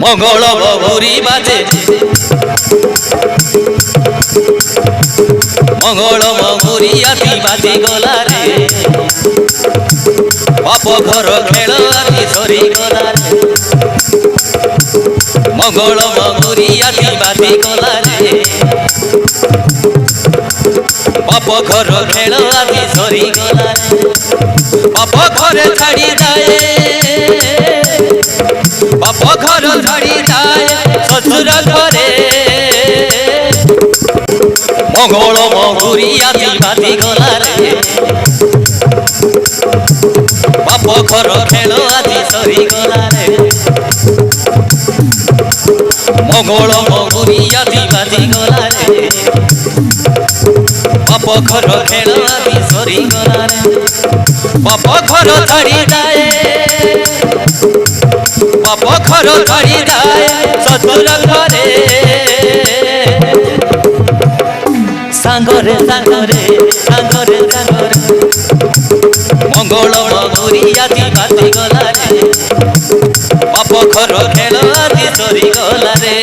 মঙ্গল ঘুরি বাজে মঙ্গল ঘুরি আতি বাজি গলা রে বাপ ঘর খেল আতি সরি গলা রে মঙ্গল ঘুরি আতি বাজি গলা রে বাপ ঘর খেল আতি সরি গলা রে বাপ ঘরে ছাড়ি যায় বাপ ঘর ছাড়ি যায় শ্বশুর ঘরে মঙ্গল ঘুরি আতি বাজি গলা রে বাপ ঘর খেল আতি সরি গলা রে মঙ্গল ঘুরি আতি বাজি গলা রে বাপ ঘর খেল আতি সরি গলা রে বাপ ঘর ছাড়ি যায় বাপ ঘর ছাড়ি যায় শ্বশুর ঘরে সাঙ্গরে সাঙ্গরে সাঙ্গরে সাঙ্গরে মঙ্গল ঘুরি আতি বাজি গলা রে বাপ ঘর খেল আতি সরি গলা রে